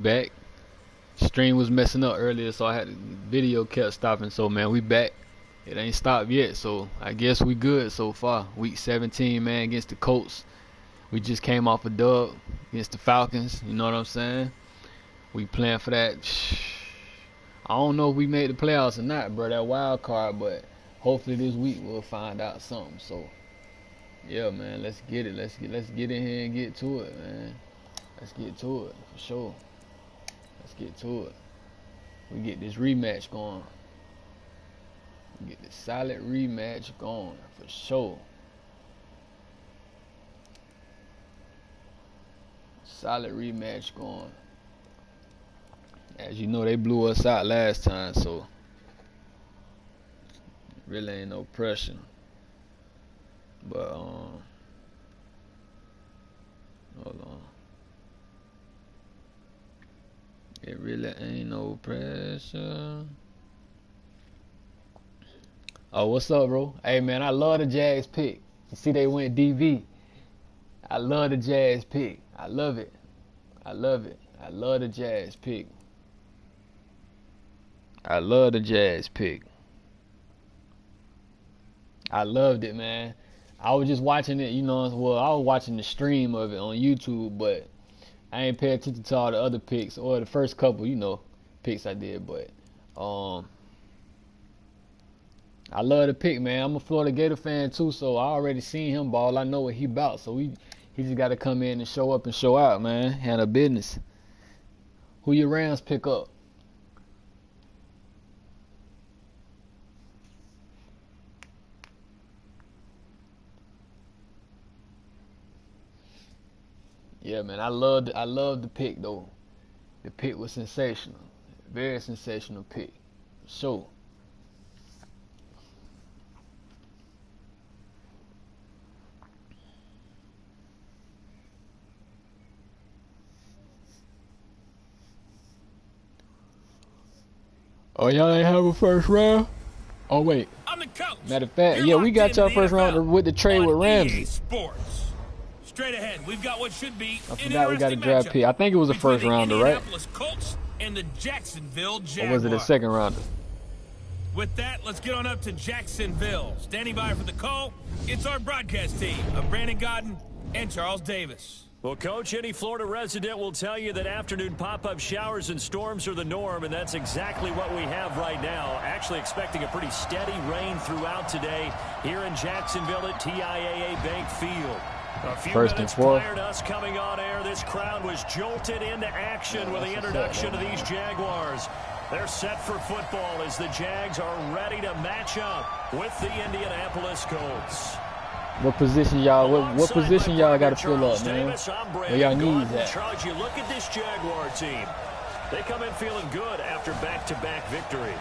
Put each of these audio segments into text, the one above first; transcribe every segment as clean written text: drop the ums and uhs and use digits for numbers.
Back. Stream was messing up earlier, so I had video kept stopping. So man, we back. It ain't stopped yet, so I guess we good so far. Week 17, man, against the Colts. We just came off a dub against the Falcons. You know what I'm saying? We playing for that. I don't know if we made the playoffs or not, bro. That wild card, but hopefully this week we'll find out something. So yeah, man, let's get it. Let's get in here and get to it, man. Let's get to it for sure. Let's get to it. We get this rematch going. We get this solid rematch going for sure. Solid rematch going. As you know, they blew us out last time, so really ain't no pressure. But hold on. It really ain't no pressure. Oh, what's up, bro? Hey, man, I love the Jags pick. You see they went DV. I love the Jags pick. I love it. I love it. I love the Jags pick. I love the Jags pick. I loved it, man. I was just watching it, well, I was watching the stream of it on YouTube, but I ain't pay attention to all the other picks or the first couple, picks I did. But I love the pick, man. I'm a Florida Gator fan too, so I already seen him ball. I know what he about, so he just got to come in and show up and show out, man. Handle business. Who your Rams pick up? Yeah, man, I love the pick though. The pick was sensational, very sensational pick. So, oh, y'all ain't have a first round? Oh wait, matter of fact, yeah, we got y'all first round with the trade with Ramsey. Straight ahead, we've got what should be I forgot we got a draft pick. I think it was a first rounder, right? Colts and the Jacksonville Jaguars. Or was it a second rounder? With that, let's get on up to Jacksonville. Standing by for the call, it's our broadcast team of Brandon Godden and Charles Davis. Well, Coach, any Florida resident will tell you that afternoon pop-up showers and storms are the norm, and that's exactly what we have right now. Actually expecting a pretty steady rain throughout today here in Jacksonville at TIAA Bank Field. A few minutes prior to us coming on air, this crowd was jolted into action with the introduction of these Jaguars. They're set for football as the Jags are ready to match up with the Indianapolis Colts. What position y'all? What position y'all got to fill up, man? Where y'all needs at? Charles, you look at this Jaguar team. They come in feeling good after back-to-back victories.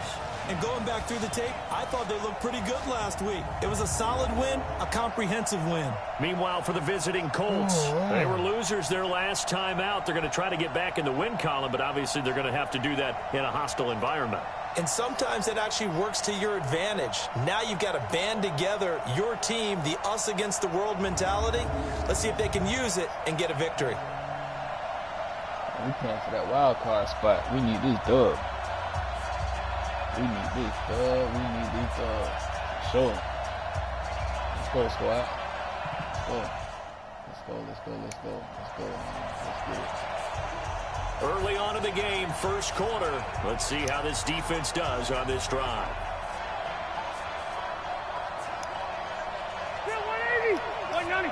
And going back through the tape, I thought they looked pretty good last week. It was a solid win, a comprehensive win. Meanwhile, for the visiting Colts, they were losers their last time out. They're going to try to get back in the win column, but obviously they're going to have to do that in a hostile environment. And sometimes it actually works to your advantage. Now you've got to band together your team, the us against the world mentality. Let's see if they can use it and get a victory. We playing for that wild card spot. We need this dub. We need this dub. We need this dub. Sure. Let's go, squad. Let's go. Let's go. Let's go. Let's go. Let's go. Let's get it. Early on in the game, first quarter. Let's see how this defense does on this drive. 180, 190.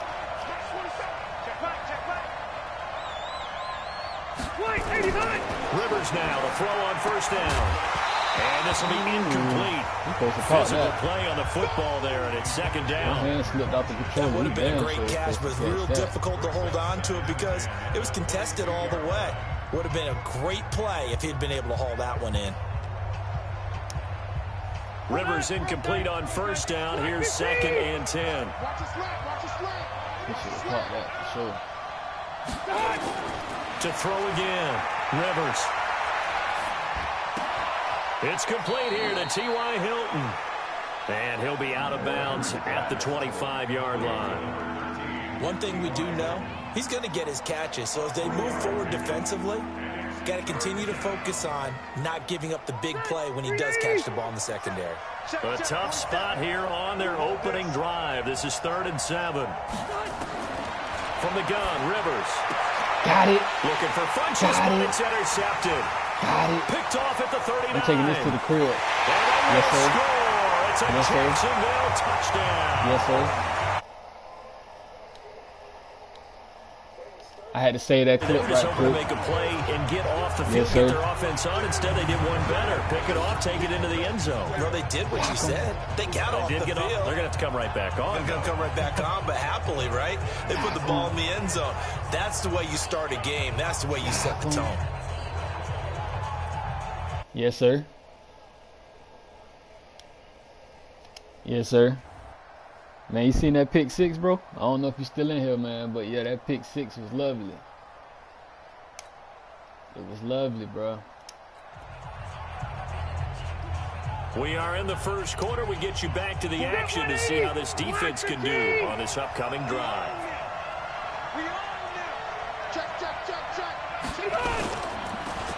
Check back. 189. Rivers now to throw on first down. And this will be incomplete. Physical play on the football there, and it's second down. That would have been a great catch, but real difficult to hold on to it because it was contested all the way. Would have been a great play if he'd been able to haul that one in. Rivers incomplete on first down. Here's second and 10. He should have caught that for sure. To throw again. Rivers. It's complete here to T.Y. Hilton. And he'll be out of bounds at the 25-yard line. One thing we do know, he's going to get his catches. So as they move forward defensively, Got to continue to focus on not giving up the big play when he does catch the ball in the secondary. A tough spot here on their opening drive. This is 3rd and 7. From the gun, Rivers. Got it. Looking for Funches, but it's intercepted. Got it. Picked off at the 39. I'm taking this to the crib. And Yes, sir. score. It's a Yes, sir. Jacksonville touchdown. Yes, sir. I had to say that They clip were just right hoping to quick. make a play and get off the field, Yes, get sir. their offense on. Instead, they did one better. Pick it off, take it into the end zone. No, they did what you said. They got off They the did field. get off. They're going to have to come right back on. They're going to come right back on, but happily, right? They put the ball in the end zone. That's the way you start a game. That's the way you set the tone. Yes, sir. Yes, sir. Man, you seen that pick 6, bro? I don't know if you're still in here, man, but yeah, that pick 6 was lovely. It was lovely, bro. We are in the first quarter. We get you back to the action to see how this defense can do on this upcoming drive.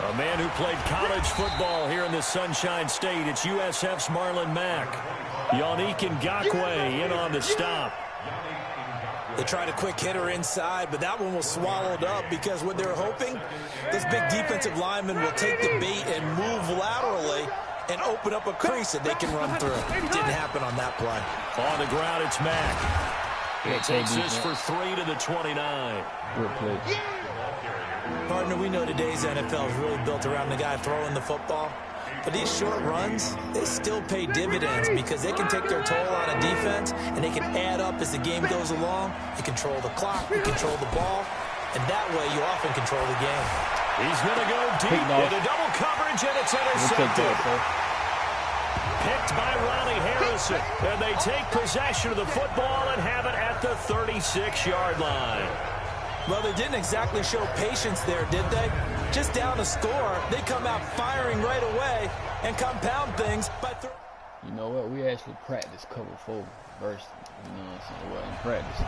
A man who played college football here in the Sunshine State. It's USF's Marlon Mack. Yannick Ngakoue in on the stop. They tried a quick hitter inside, but that one was swallowed up because what they're hoping, this big defensive lineman will take the bait and move laterally and open up a crease that they can run through. Didn't happen on that play. On the ground, it's Mack. He takes this for 3 to the 29. Good play. Partner, we know today's NFL is really built around the guy throwing the football. But these short runs, they still pay dividends because they can take their toll on a defense and they can add up as the game goes along. You control the clock, you control the ball, and that way you often control the game. He's going to go deep into double coverage, and it's intercepted. Picked by Ronnie Harrison, and they take possession of the football and have it at the 36-yard line. Well, they didn't exactly show patience there, did they? Just down a score, they come out firing right away and compound things by You know what? We actually practiced cover 4 versus, you know what I'm saying? Well, in practice.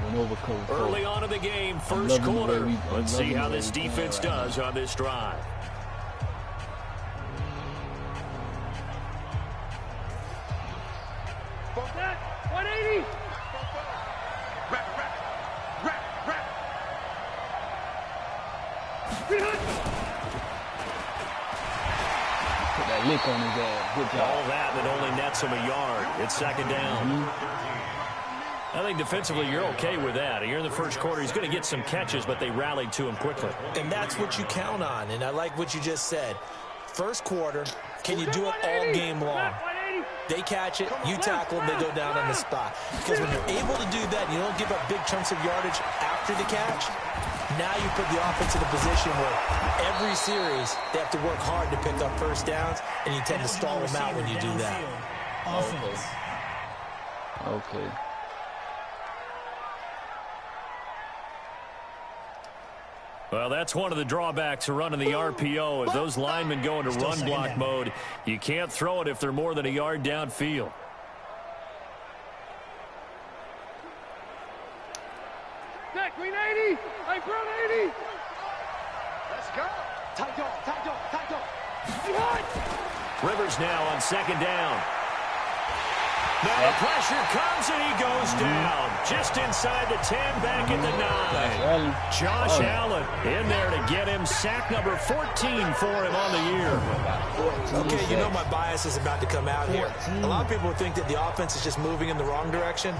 Went over cover 4. Early on in the game, first quarter. Let's see how this defense does on this drive. Bump that. 180. Put that lick on his ass. Good job. All that only nets him a yard. It's second down. I think defensively you're okay with that. Here in the first quarter, he's going to get some catches, but they rallied to him quickly. And that's what you count on, and I like what you just said. First quarter, can you do it all game long? They catch it, you tackle them, they go down on the spot. Because when you're able to do that, you don't give up big chunks of yardage after the catch, now you put the offense in a position where every series they have to work hard to pick up first downs, and you tend to stall them out when you do that. Offense. Okay. Well, that's one of the drawbacks of running the RPO. If those linemen go into run block mode, you can't throw it if they're more than a yard downfield. That green 80. Hey, brown 80. Let's go. Tight dog, tight dog, tight dog. Behind. Rivers now on second down. Now the pressure comes and he goes down. Just inside the 10, back at the 9. Josh Allen in there to get him sack number 14 for him on the year. Okay, you know my bias is about to come out here. A lot of people think that the offense is just moving in the wrong direction.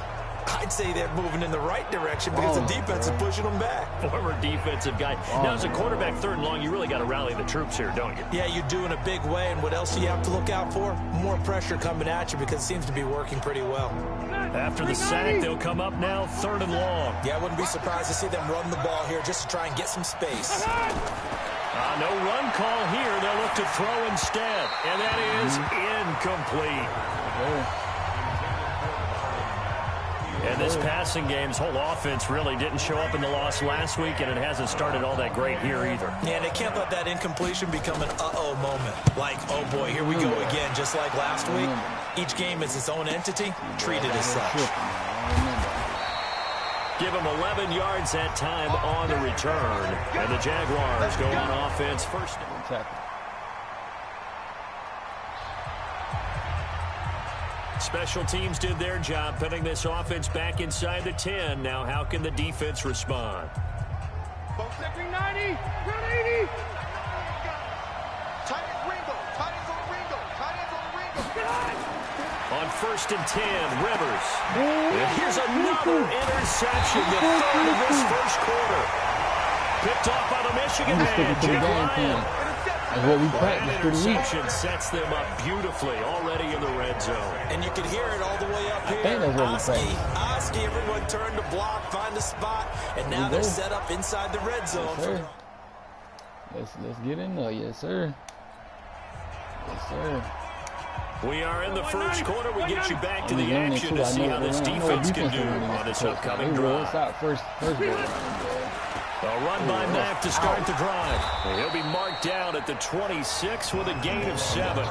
I'd say they're moving in the right direction because the defense is pushing them back. Former defensive guy. Now, as a quarterback, third and long, you really got to rally the troops here, don't you? Yeah, you do in a big way. And what else do you have to look out for? More pressure coming at you because it seems to be working pretty well. After the sack, they'll come up now third and long. Yeah, I wouldn't be surprised to see them run the ball here just to try and get some space. No run call here. They'll look to throw instead. And that is incomplete. And this passing game's whole offense really didn't show up in the loss last week, and it hasn't started all that great here either. Yeah, they can't let that incompletion become an uh-oh moment. Like, oh boy, here we go again, just like last week. Each game is its own entity, treated as such. Give him 11 yards that time on the return. And the Jaguars go on offense first. Special teams did their job putting this offense back inside the 10. Now how can the defense respond? Folks at 390, 380. Tight end Ringo. Tight ends on Ringo. Tight ends on Ringo. On 1st and 10, Rivers. And here's another interception, the third of this first quarter. Picked off by the Michigan man, Jim Ryan. That's what we practiced for the week. Interception sets them up beautifully already in the red zone. And you can hear it all the way up here. Oski, everyone turned to block, find a spot, and now they're set up inside the red zone. Yes, let's get in there. Yes, sir. Yes, sir. We are in the first quarter. We get you back to the action to see how this defense can do on this upcoming drive. First A run by Mack to start the drive. He'll be marked down at the 26 with a gain of 7.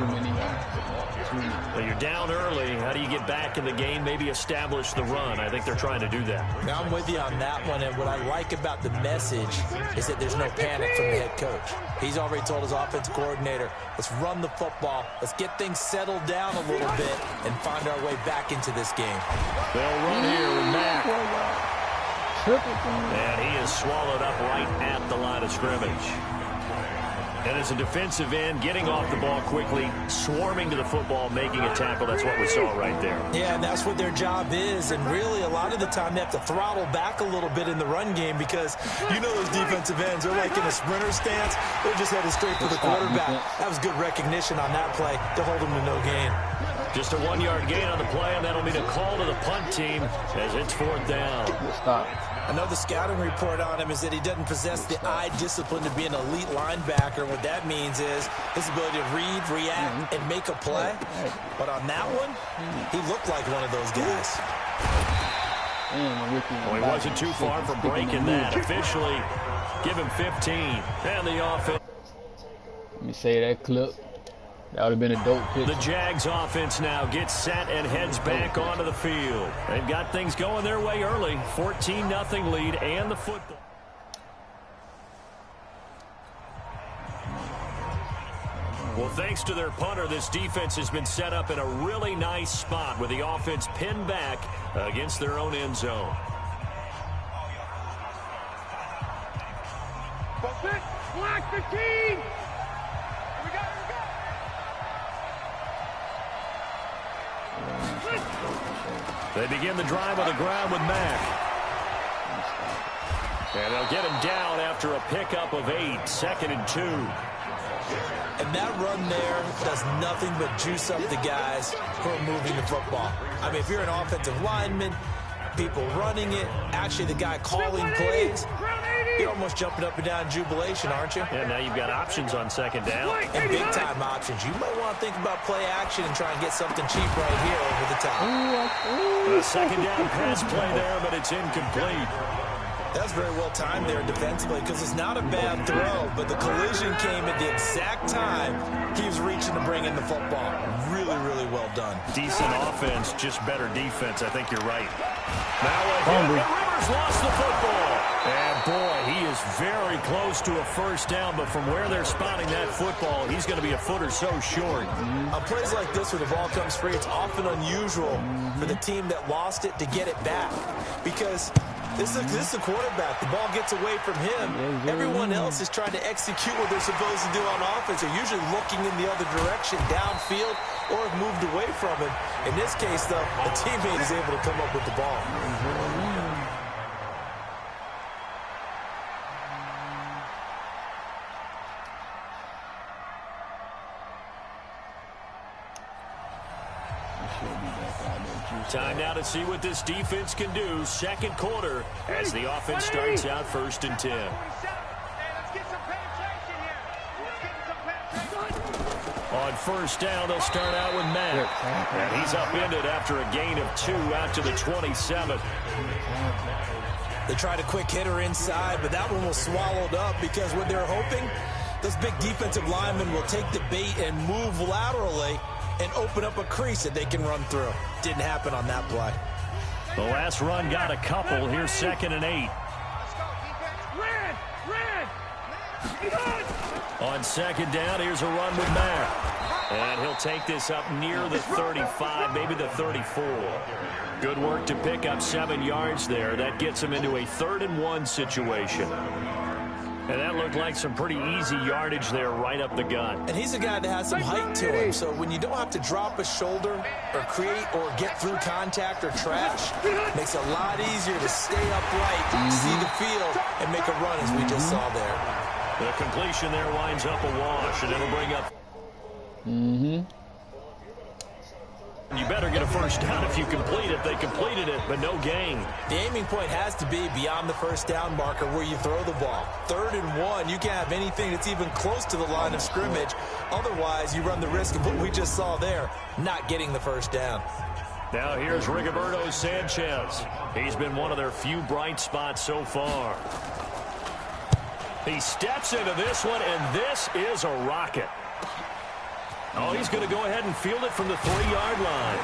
Well, you're down early. How do you get back in the game? Maybe establish the run. I think they're trying to do that. Now, I'm with you on that one, and what I like about the message is that there's no panic from the head coach. He's already told his offensive coordinator, let's run the football, let's get things settled down a little bit, and find our way back into this game. They'll run here with Mack. And he is swallowed up right at the line of scrimmage. And as a defensive end, getting off the ball quickly, swarming to the football, making a tackle, that's what we saw right there. Yeah, and that's what their job is. And really, a lot of the time, they have to throttle back a little bit in the run game because you know those defensive ends are like in a sprinter stance. They're just headed straight for the quarterback. That was good recognition on that play to hold them to no gain. Just a 1-yard gain on the play, and that'll mean a call to the punt team as it's 4th down. Another scouting report on him is that he doesn't possess the eye discipline to be an elite linebacker. What that means is his ability to read, react, and make a play. But on that one, he looked like one of those guys. Well, he wasn't too far from breaking that. Officially, give him 15. And the offense. Let me say that clip. That would have been a dope pitch. The Jags offense now gets set and heads back onto the field. They've got things going their way early. 14-0 lead and the football. Well, thanks to their punter, this defense has been set up in a really nice spot with the offense pinned back against their own end zone. Block the team! They begin the drive on the ground with Mack. And they'll get him down after a pickup of 8, 2nd and 2. And that run there does nothing but juice up the guys who are moving the football. I mean, if you're an offensive lineman, people running it, actually the guy calling plays, you're almost jumping up and down in jubilation, aren't you? And now you've got options on 2nd down. And big-time options. You might want to think about play action and try and get something cheap right here over the top. A 2nd down pass play there, but it's incomplete. That's very well timed there defensively because it's not a bad throw, but the collision came at the exact time he was reaching to bring in the football. Really, really well done. Decent offense, just better defense. I think you're right. Now Rivers lost the football. And boy, he is very close to a first down, but from where they're spotting that football, he's going to be a foot or so short. On plays like this where the ball comes free, it's often unusual for the team that lost it to get it back because this is a quarterback. The ball gets away from him. Everyone else is trying to execute what they're supposed to do on offense. They're usually looking in the other direction, downfield, or have moved away from him. In this case, though, a teammate is able to come up with the ball. Time now to see what this defense can do. 2nd quarter as the offense starts out 1st and 10. On 1st down, they'll start out with Mack. And he's upended after a gain of 2 out to the 27. They tried a quick hitter inside, but that one was swallowed up because what they're hoping, those big defensive linemen will take the bait and move laterally and open up a crease that they can run through. Didn't happen on that play. The last run got a couple. Here's 2nd and 8. On 2nd down, here's a run with Mack. And he'll take this up near the 35, maybe the 34. Good work to pick up 7 yards there. That gets him into a 3rd and 1 situation. And that looked like some pretty easy yardage there right up the gut. And he's a guy that has some height to him, so when you don't have to drop a shoulder or create or get through contact or trash, it makes it a lot easier to stay upright, see the field, and make a run as we just saw there. The completion there winds up a wash, and it'll bring up... You better get a first down if you complete it. They completed it, but no gain. The aiming point has to be beyond the first down marker where you throw the ball. 3rd and 1, you can't have anything that's even close to the line of scrimmage. Otherwise, you run the risk of what we just saw there, not getting the first down. Now here's Rigoberto Sanchez. He's been one of their few bright spots so far. He steps into this one, and this is a rocket. Oh, he's going to go ahead and field it from the 3-yard line.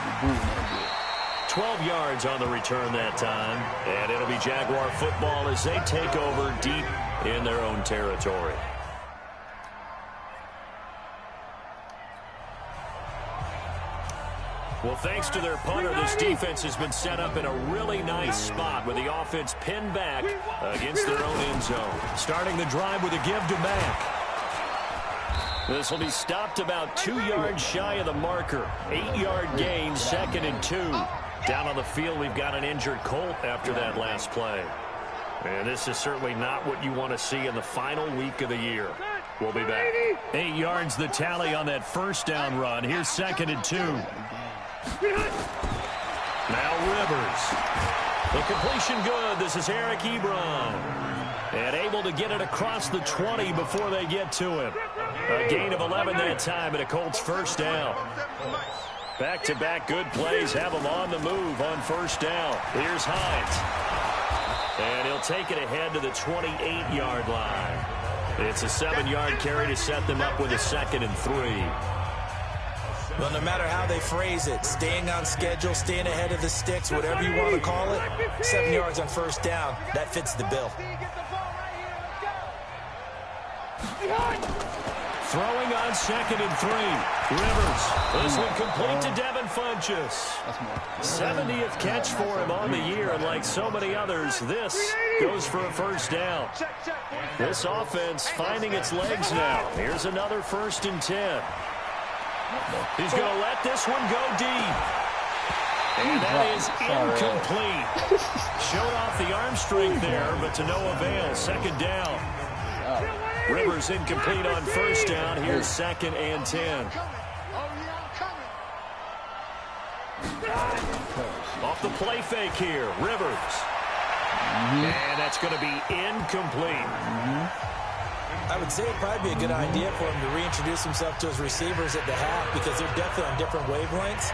12 yards on the return that time. And it'll be Jaguar football as they take over deep in their own territory. Well, thanks to their punter, this defense has been set up in a really nice spot with the offense pinned back against their own end zone. Starting the drive with a give to Mack. This will be stopped about 2 yards shy of the marker. 8-yard gain, 2nd and 2. Down on the field, we've got an injured Colt after that last play. And this is certainly not what you want to see in the final week of the year. We'll be back. 8 yards the tally on that first down run. Here's 2nd and 2. Now Rivers. The completion good. This is Eric Ebron. And able to get it across the 20 before they get to him. A gain of 11 that time and a Colts first down. Back-to-back good plays have them on the move on first down. Here's Hines. And he'll take it ahead to the 28-yard line. It's a 7-yard carry to set them up with a 2nd and 3. Well, no matter how they phrase it, staying on schedule, staying ahead of the sticks, whatever you want to call it, 7 yards on first down, that fits the bill. Throwing on 2nd and 3. Rivers. This one complete to Devin Funchess. 70th catch for him on the year, and like so many others, this goes for a first down. This offense finding its legs now. Here's another 1st and 10. He's going to let this one go deep. And that is incomplete. Showed off the arm strength there, but to no avail. 2nd down. Rivers incomplete on first down. Here's 2nd and 10. Off the play fake here. Rivers. And that's going to be incomplete. I would say it'd probably be a good idea for him to reintroduce himself to his receivers at the half because they're definitely on different wavelengths.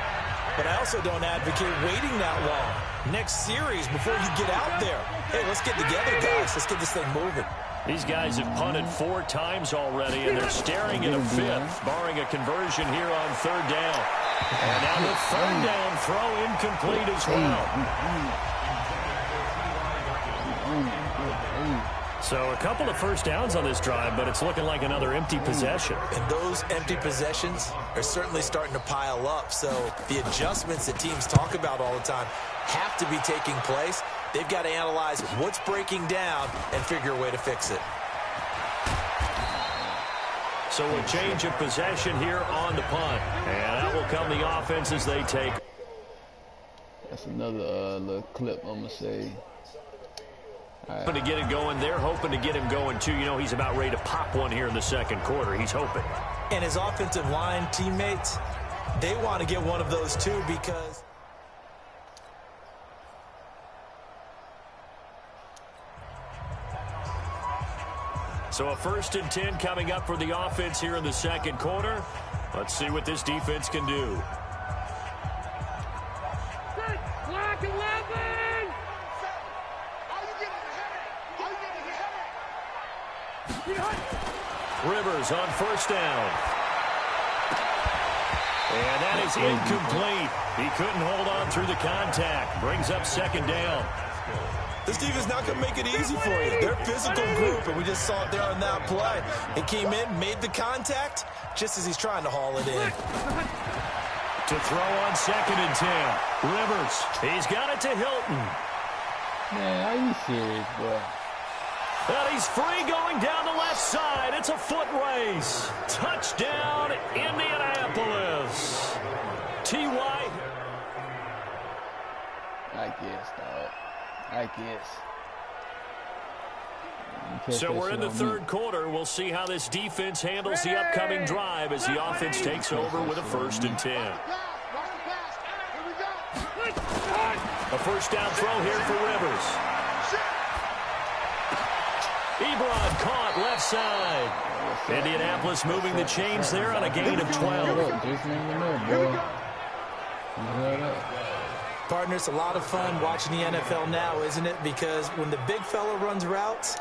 But I also don't advocate waiting that long. Next series before you get out there. Hey, let's get together, guys. Let's get this thing moving. These guys have punted 4 times already, and they're staring at a 5th, barring a conversion here on 3rd down. And now the 3rd down throw incomplete as well. So a couple of first downs on this drive, but it's looking like another empty possession. And those empty possessions are certainly starting to pile up. So the adjustments that teams talk about all the time have to be taking place. They've got to analyze what's breaking down and figure a way to fix it. So a change of possession here on the punt. And out will come the offense as they take. That's another little clip, I'm going to say. Hoping to get it going. They're hoping to get him going, too. You know, he's about ready to pop one here in the 2nd quarter. He's hoping. And his offensive line teammates, they want to get one of those, too, because... So a 1st and 10 coming up for the offense here in the 2nd quarter. Let's see what this defense can do. Black 11! Rivers on first down. And that is incomplete. He couldn't hold on through the contact. Brings up second down. This defense not going to make it easy for you. They're a physical group, and we just saw it there on that play. He came in, made the contact, just as he's trying to haul it in. To throw on 2nd and 10. Rivers, he's got it to Hilton. Man, are you serious, bro? And he's free going down the left side. It's a foot race. Touchdown, Indianapolis. T.Y. I guess, dog. I guess. So we're in the third quarter. We'll see how this defense handles the upcoming drive as the offense takes over with a 1st and 10. A first down throw here for Rivers. Ebron caught left side. Indianapolis moving the chains there on a gain of 12. Partner, it's a lot of fun watching the NFL now, isn't it? Because when the big fella runs routes,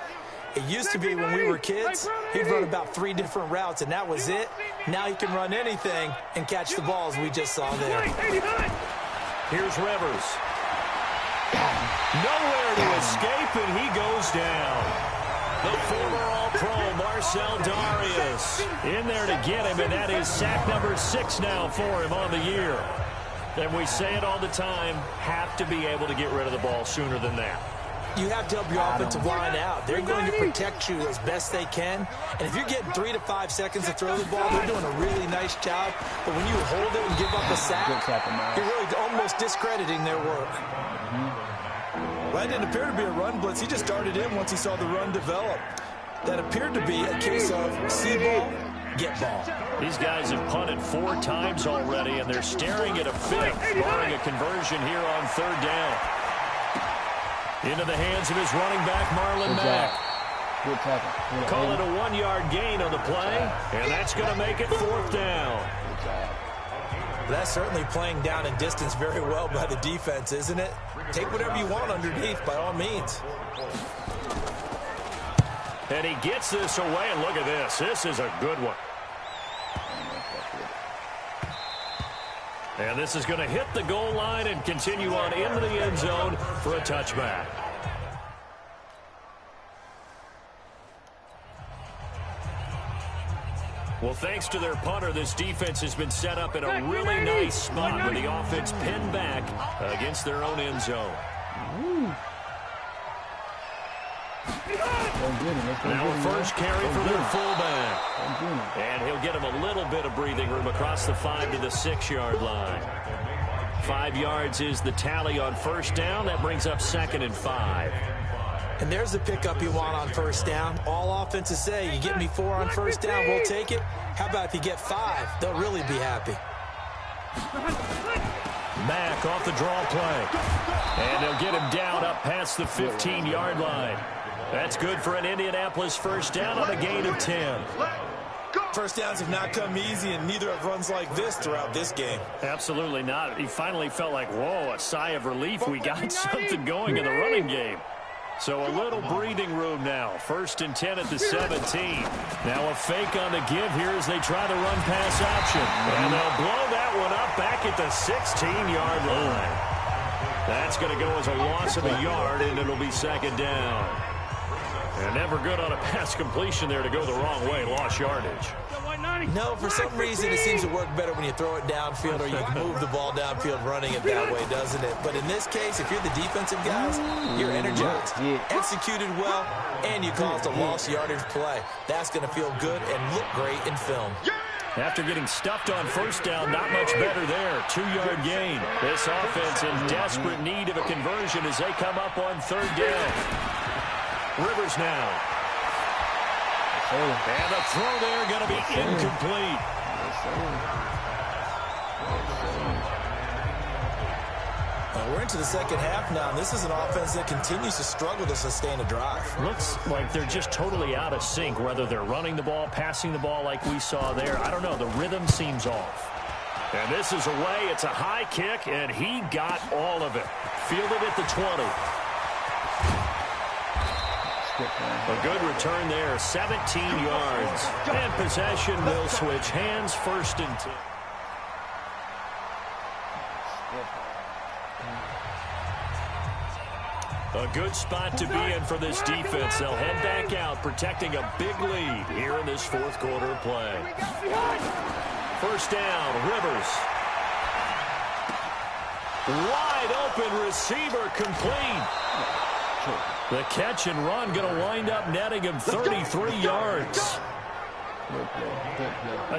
it used to be when we were kids, he'd run about 3 different routes, and that was it. Now he can run anything and catch the balls we just saw there. Here's Rivers. Nowhere to escape, and he goes down. The former All-Pro Marcel Darius in there to get him, and that is sack number 6 now for him on the year. And we say it all the time, have to be able to get rid of the ball sooner than that. You have to help your offensive line out. They're going to protect you as best they can. And if you're getting 3 to 5 seconds to throw the ball, they're doing a really nice job. But when you hold it and give up a sack, you're really almost discrediting their work. Well, that didn't appear to be a run blitz. He just darted in once he saw the run develop. That appeared to be a case of see ball, get ball. These guys have punted 4 times already, and they're staring at a 5th, barring a conversion here on 3rd down. Into the hands of his running back, Marlon Mack. Good tackle. Call it a 1-yard gain on the play, and that's going to make it 4th down. That's certainly playing down in distance very well by the defense, isn't it? Take whatever you want underneath, by all means. And he gets this away, and look at this. This is a good one. And this is going to hit the goal line and continue on into the end zone for a touchback. Well, thanks to their punter, this defense has been set up in a really nice spot with the offense pinned back against their own end zone. Now a first carry for their fullback. And he'll get him a little bit of breathing room across the 5 to the 6-yard line. 5 yards is the tally on first down. That brings up 2nd and 5. And there's the pickup you want on first down. All offenses say, you get me 4 on first down, we'll take it. How about if you get 5? They'll really be happy. Mack off the draw play. And they'll get him down up past the 15-yard line. That's good for an Indianapolis first down on a gain of 10. First downs have not come easy, and neither have runs like this throughout this game. Absolutely not. He finally felt like, whoa, a sigh of relief. We got something going in the running game. So a little breathing room now. 1st and 10 at the 17. Now a fake on the give here as they try the run pass option. And they'll blow that one up back at the 16-yard line. That's going to go as a loss of a yard, and it'll be 2nd down. And never good on a pass completion there to go the wrong way. Lost yardage. No, for some reason it seems to work better when you throw it downfield or you move the ball downfield running it that way, doesn't it? But in this case, if you're the defensive guys, you're energized, executed well, and you caused a lost yardage play. That's going to feel good and look great in film. After getting stuffed on first down, not much better there. 2-yard gain. This offense in desperate need of a conversion as they come up on 3rd down. Rivers now. And the throw there going to be incomplete. We're into the second half now, and this is an offense that continues to struggle to sustain a drive. Looks like they're just totally out of sync, whether they're running the ball, passing the ball like we saw there. I don't know. The rhythm seems off. And this is away. It's a high kick, and he got all of it. Fielded at the 20. A good return there, 17 yards. And possession will switch hands, 1st and 10. A good spot to be in for this defense. They'll head back out, protecting a big lead here in this fourth quarter of play. First down, Rivers. Wide open receiver, complete. The catch and run going to wind up netting him 33 yards.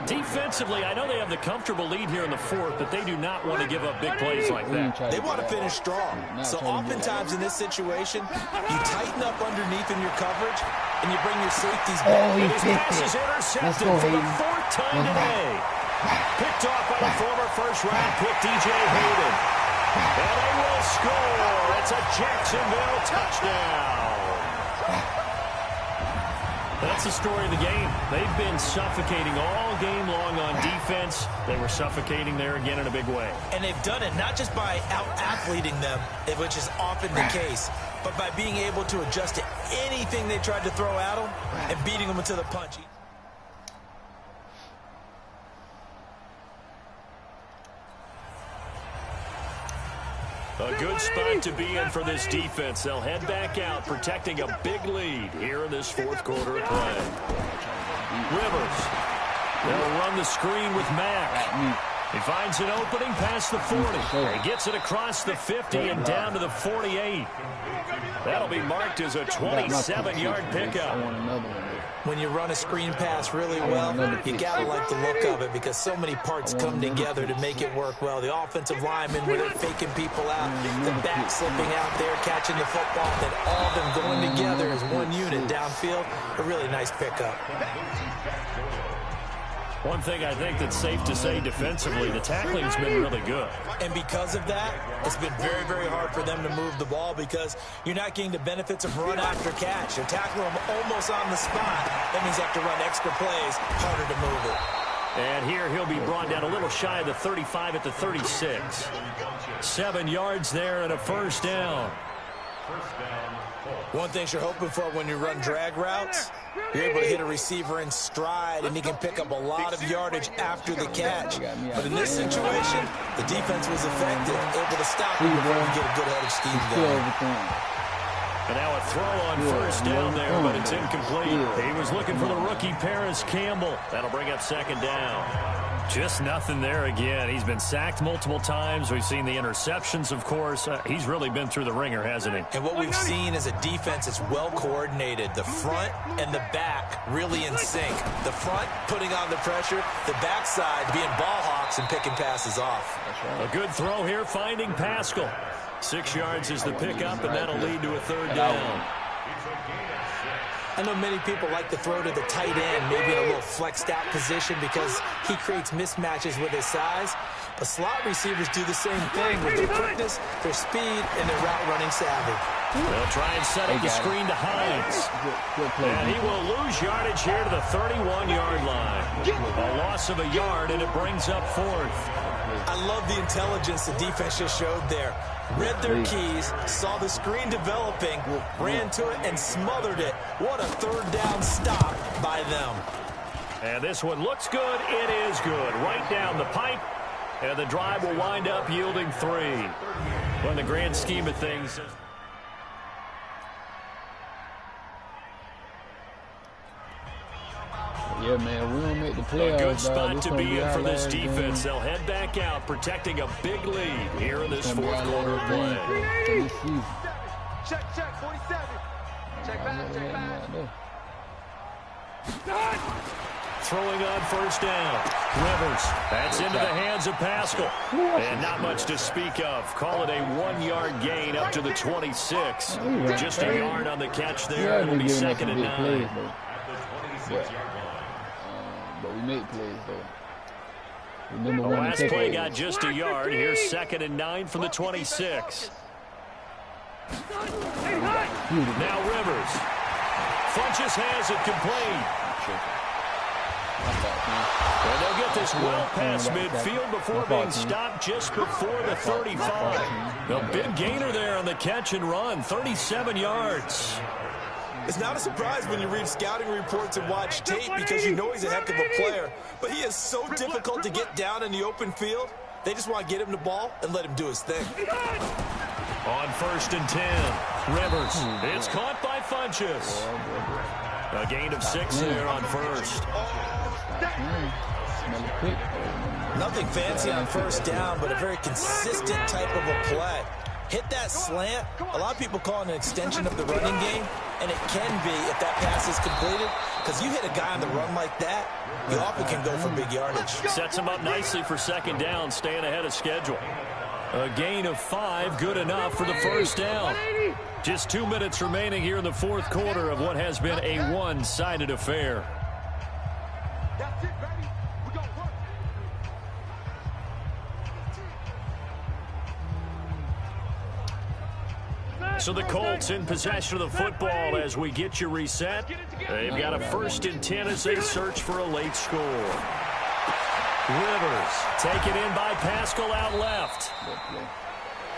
Defensively, I know they have the comfortable lead here in the fourth, but they do not want to give up big plays like that. They want to finish strong. So oftentimes in this situation, you tighten up underneath in your coverage, and you bring your safeties back. His pass is intercepted for the fourth time today. Picked off by the former first-round pick, DJ Hayden. And they will score. It's a Jacksonville touchdown. That's the story of the game. They've been suffocating all game long on defense. They were suffocating there again in a big way. And they've done it not just by out-athleting them, which is often the case, but by being able to adjust to anything they tried to throw at them and beating them into the punch. A good spot to be in for this defense. They'll head back out, protecting a big lead here in this fourth quarter of play. Rivers. They'll run the screen with Mack. He finds an opening past the 40. He gets it across the 50 and down to the 48. That'll be marked as a 27-yard pickup. When you run a screen pass really well, you got to like the look of it because so many parts come together to make it work well. The offensive linemen, where they're faking people out, the back slipping out there, catching the football, then all of them going together as one unit downfield. A really nice pickup. One thing I think that's safe to say defensively, the tackling's been really good. And because of that, it's been very, very hard for them to move the ball because you're not getting the benefits of run after catch. You're tackling them almost on the spot. That means you have to run extra plays, harder to move it. And here he'll be brought down a little shy of the 35 at the 36. 7 yards there and a first down. One thing you're hoping for when you run drag routes, you're able to hit a receiver in stride, and he can pick up a lot of yardage after the catch. But in this situation, the defense was effective, able to stop him before he get a good head of steam going. And now a throw on first down there, but it's incomplete. He was looking for the rookie Paris Campbell. That'll bring up second down. Just nothing there again. He's been sacked multiple times. We've seen the interceptions, of course. He's really been through the ringer, hasn't he? And what we've seen is a defense that's well coordinated. The front and the back really in sync. The front putting on the pressure, the backside being ball hawks and picking passes off. A good throw here, finding Pascal. 6 yards is the pickup, and that'll lead to a third down. I know many people like to throw to the tight end, maybe in a little flexed out position because he creates mismatches with his size. But slot receivers do the same thing with their quickness, their speed, and their route running savvy. They'll try and set up the screen to Hines. And he will lose yardage here to the 31-yard line. A loss of a yard, and it brings up fourth. I love the intelligence the defense just showed there. Read their keys, saw the screen developing, ran to it, and smothered it. What a third down stop by them. And this one looks good. It is good. Right down the pipe. And the drive will wind up yielding 3. But in the grand scheme of things... Yeah, man, we don't make the playoffs. A good spot to be in for this defense. They'll head back out, protecting a big lead here in this fourth quarter of play. Check, 47. Check back. Throwing on first down. Rivers. That's into the hands of Pascal. And not much to speak of. Call it a 1-yard gain up to the 26. Just a yard on the catch there. It'll be second and 9. But we make plays, though. Remember the when last play got just a yard. Here's second and 9 from the 26. Now Rivers. Funches has it complete. And they'll get this well past midfield before being stopped just before the 35. A big gainer there on the catch and run. 37 yards. It's not a surprise when you read scouting reports and watch tape because you know he's a heck of a player. But he is so difficult to get down in the open field. They just want to get him the ball and let him do his thing. On first and 10, Rivers. It's caught by Funchess. A gain of 6 there on first. Nothing fancy on first down, but a very consistent type of a play. Hit that slant. A lot of people call it an extension of the running game, and it can be if that pass is completed, because you hit a guy on the run like that, you often can go for big yardage. Sets him up nicely for second down, staying ahead of schedule. A gain of 5, good enough for the first down. Just 2 minutes remaining here in the fourth quarter of what has been a one-sided affair. That's it, baby. We got work. So the Colts in possession of the football as we get you reset. They've got a 1st and 10 as they search for a late score. Rivers taken in by Pascal out left.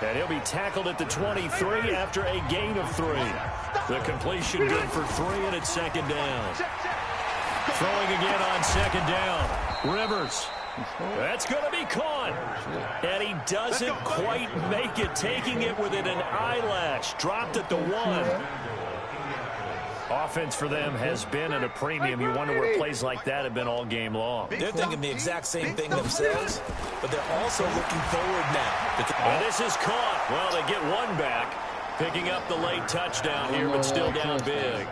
And he'll be tackled at the 23 after a gain of 3. The completion good for 3, and it's second down. Throwing again on second down. Rivers. That's going to be caught. And he doesn't quite make it, taking it within an eyelash. Dropped at the 1. Offense for them has been at a premium. You wonder where plays like that have been all game long. They're thinking the exact same thing themselves, but they're also looking forward now. And this is caught. Well, they get 1 back, picking up the late touchdown here, but still down big.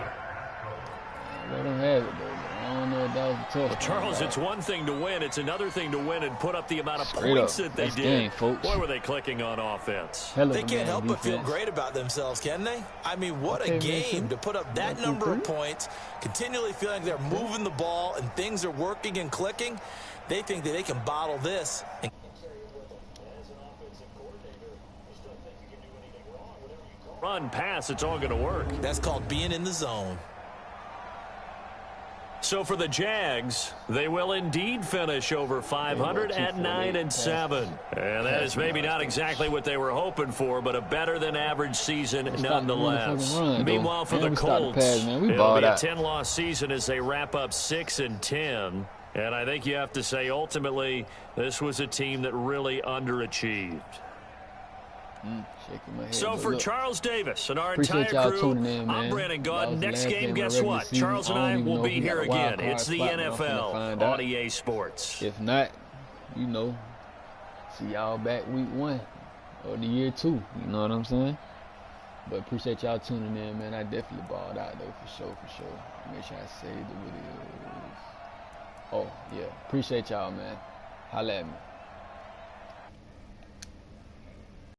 Let them have it, though. I don't know if that was a tough one. Charles, it's one thing to win. It's another thing to win and put up the amount of points that they did. Game, folks. Boy, were they clicking on offense. They can't help but feel great about themselves, can they? I mean, what a game to put up that number of points, continually feeling they're moving the ball and things are working and clicking. They think that they can bottle this. Run, pass, it's all going to work. That's called being in the zone. So for the Jags, they will indeed finish over 500 at 9-7. And that is maybe not exactly what they were hoping for, but a better than average season nonetheless. Meanwhile, for the Colts, it'll be a 10-loss season as they wrap up 6-10. And I think you have to say, ultimately, this was a team that really underachieved. So for Charles Davis and our entire crew, I'm Brandon Gaudin. Next game, guess what? Charles and I will be here again. It's the NFL on EA Sports. If not, you know, see y'all back week 1 or the year 2. You know what I'm saying? But appreciate y'all tuning in, man. I definitely balled out, though, for sure. Make sure I save the videos. Oh, yeah. Appreciate y'all, man. Holla at me.